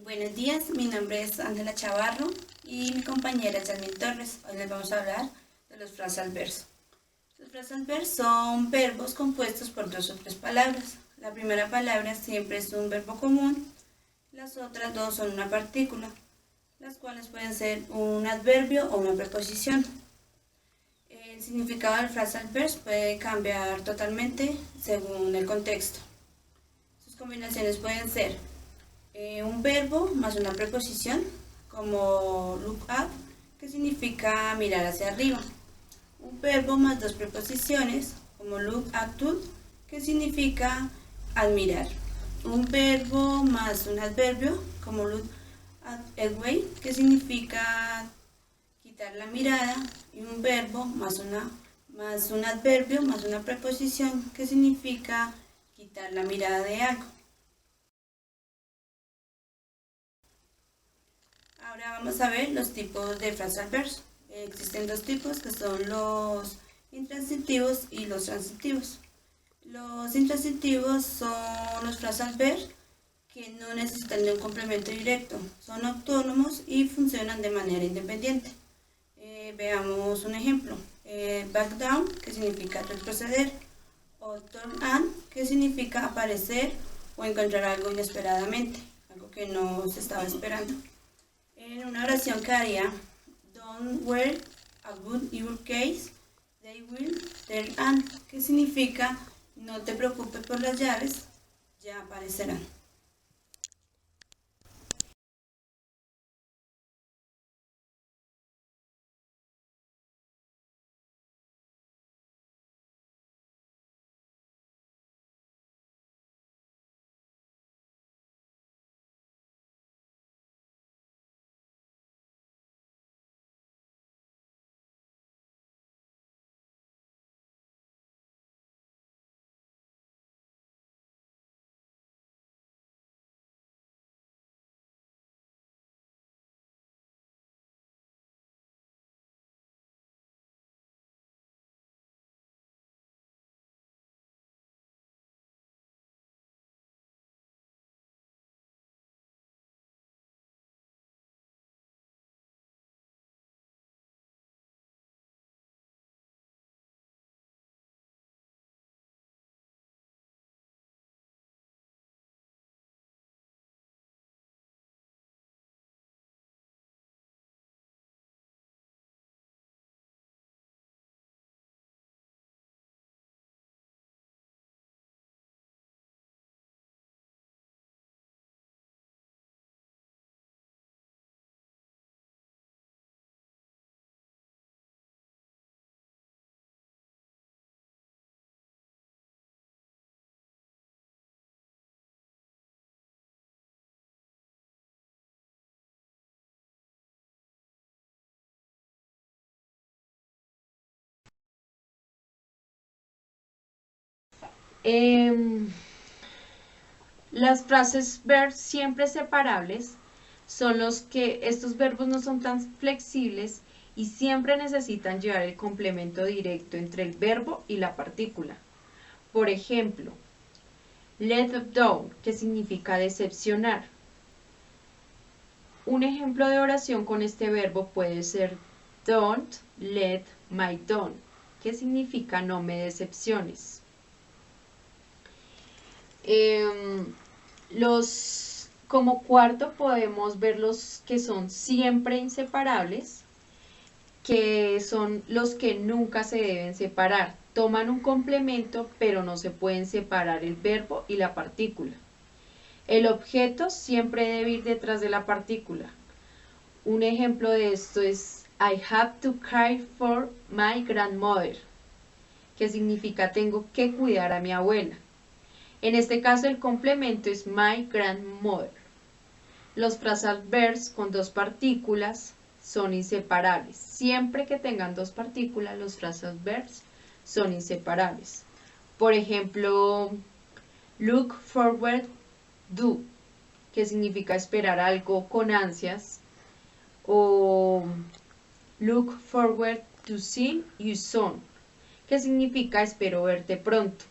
Buenos días, mi nombre es Ángela Chavarro y mi compañera Jasmine Torres. Hoy les vamos a hablar de los phrasal verbs. Los phrasal verbs son verbos compuestos por dos o tres palabras. La primera palabra siempre es un verbo común, las otras dos son una partícula, las cuales pueden ser un adverbio o una preposición. El significado del phrasal verbs puede cambiar totalmente según el contexto. Sus combinaciones pueden ser un verbo más una preposición, como look up, que significa mirar hacia arriba. Un verbo más dos preposiciones, como look up to, que significa admirar. Un verbo más un adverbio, como look away, que significa quitar la mirada. Y un verbo más un adverbio más una preposición, que significa quitar la mirada de algo. Ahora vamos a ver los tipos de phrasal verbs. Existen dos tipos que son los intransitivos y los transitivos. Los intransitivos son los phrasal verbs que no necesitan de un complemento directo, son autónomos y funcionan de manera independiente. Veamos un ejemplo. Back down, que significa retroceder, o turn on, que significa aparecer o encontrar algo inesperadamente, algo que no se estaba esperando. En una oración quedaría: Don't worry about your case, they will turn on, que significa no te preocupes por las llaves, ya aparecerán. Em, las frases verbs siempre separables son los que estos verbos no son tan flexibles y siempre necesitan llevar el complemento directo entre el verbo y la partícula. Por ejemplo, let down, que significa decepcionar. Un ejemplo de oración con este verbo puede ser don't let my down, que significa no me decepciones. Como cuarto podemos ver los que son siempre inseparables, que son los que nunca se deben separar. Toman un complemento, pero no se pueden separar el verbo y la partícula. El objeto siempre debe ir detrás de la partícula. Un ejemplo de esto es I have to care for my grandmother, que significa tengo que cuidar a mi abuela. En este caso el complemento es my grandmother. Los phrasal verbs con dos partículas son inseparables. Siempre que tengan dos partículas, los phrasal verbs son inseparables. Por ejemplo, look forward to, que significa esperar algo con ansias, o look forward to see you soon, que significa espero verte pronto.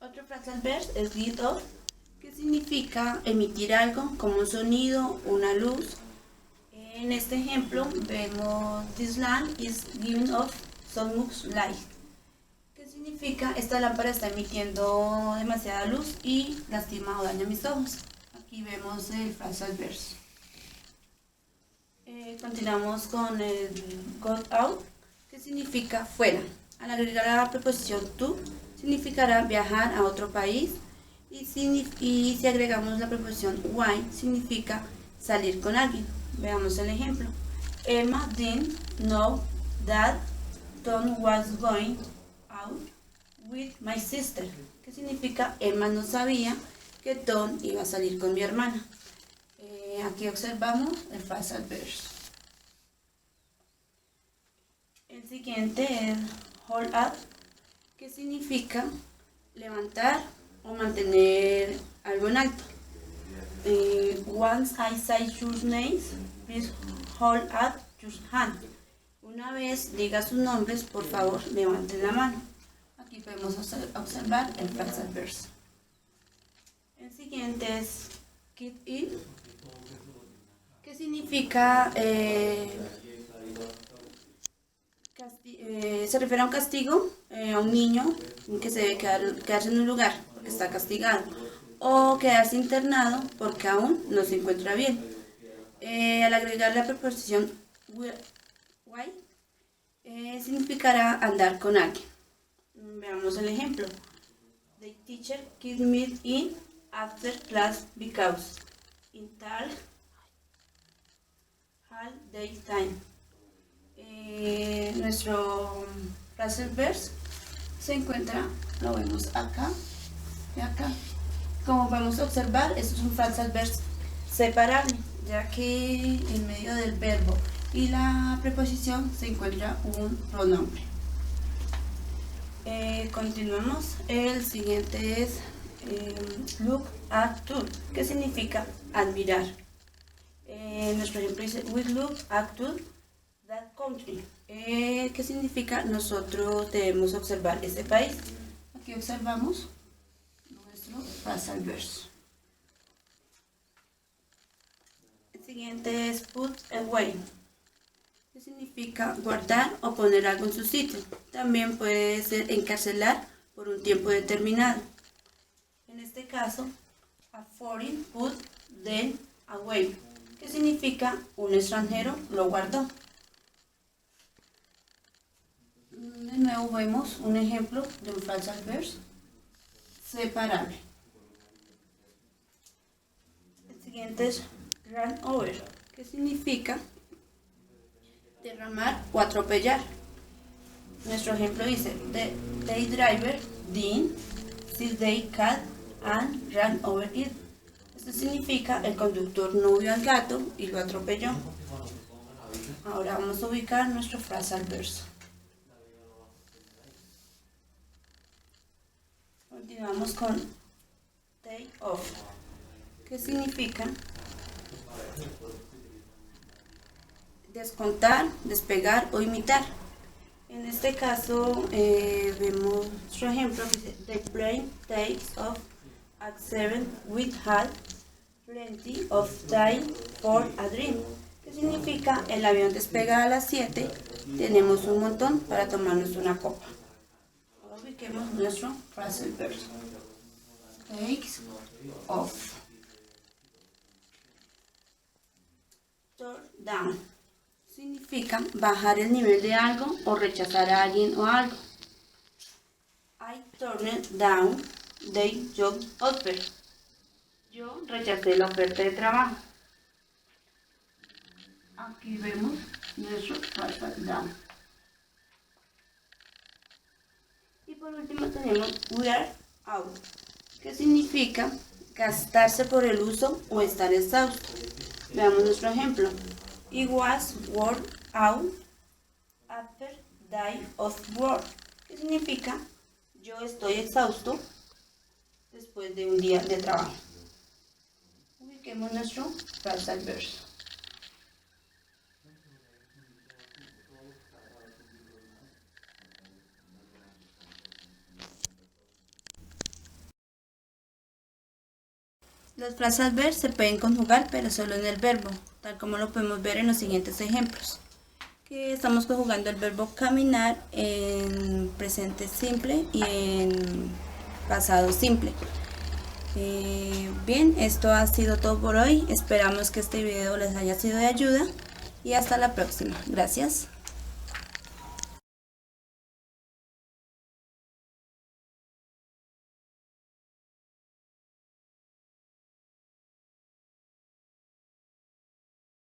Otro phrasal verb es give off, que significa emitir algo como un sonido, una luz. En este ejemplo vemos this lamp is giving off so much light, que significa esta lámpara está emitiendo demasiada luz y lastima o daña mis ojos. Aquí vemos el phrasal verb. Continuamos con el go out, que significa fuera. Al agregar la preposición to, significará viajar a otro país. Y si agregamos la preposición why, significa salir con alguien. Veamos el ejemplo. Emma didn't know that Tom was going out with my sister. Que significa Emma no sabía que Tom iba a salir con mi hermana. Aquí observamos el phrasal verb. El siguiente es hold up, que significa levantar o mantener algo en alto. Once I say your name, please hold up your hand. Una vez diga sus nombres, por favor, levanten la mano. Aquí podemos observar el phrasal verb. El siguiente es keep in, que significa se refiere a un castigo a un niño que se debe quedarse en un lugar porque está castigado, o quedarse internado porque aún no se encuentra bien. Al agregar la preposición why, significará andar con alguien. Veamos el ejemplo. The teacher kicked me in after class because in tal all day time. Nuestro phrasal verb se encuentra, lo vemos acá y acá. Como podemos observar, esto es un phrasal verb separable, ya que en medio del verbo y la preposición se encuentra un pronombre. Continuamos. El siguiente es look at to, que significa admirar. Nuestro ejemplo dice we look at to that country, que significa nosotros debemos observar este país. Aquí observamos nuestro phrasal verb. El siguiente es put away, que significa guardar o poner algo en su sitio. También puede ser encarcelar por un tiempo determinado. En este caso, a foreign put them away, que significa un extranjero lo guardó. De nuevo vemos un ejemplo de un phrasal verb separable. El siguiente es run over, que significa derramar o atropellar. Nuestro ejemplo dice the driver didn't see the cat and ran over it. Esto significa el conductor no vio al gato y lo atropelló. Ahora vamos a ubicar nuestro phrasal verb. Continuamos con take off, que significa descontar, despegar o imitar. En este caso vemos otro ejemplo que dice the plane takes off at 7 we had plenty of time for a dream, que significa el avión despega a las 7, tenemos un montón para tomarnos una copa. Ahora ubiquemos nuestro phrasal verb. Takes off. Turn down significa bajar el nivel de algo o rechazar a alguien o algo. I turned down the job offer. Yo rechacé la oferta de trabajo. Aquí vemos nuestro phrasal down. Y por último tenemos wear out, que significa gastarse por el uso o estar exhausto. Veamos nuestro ejemplo. It was worn out after day of work, que significa yo estoy exhausto después de un día de trabajo. Ubiquemos nuestro phrasal verb. Los phrasal verbs se pueden conjugar, pero solo en el verbo, tal como lo podemos ver en los siguientes ejemplos. Que estamos conjugando el verbo caminar en presente simple y en pasado simple. Bien, esto ha sido todo por hoy. Esperamos que este video les haya sido de ayuda y hasta la próxima. Gracias.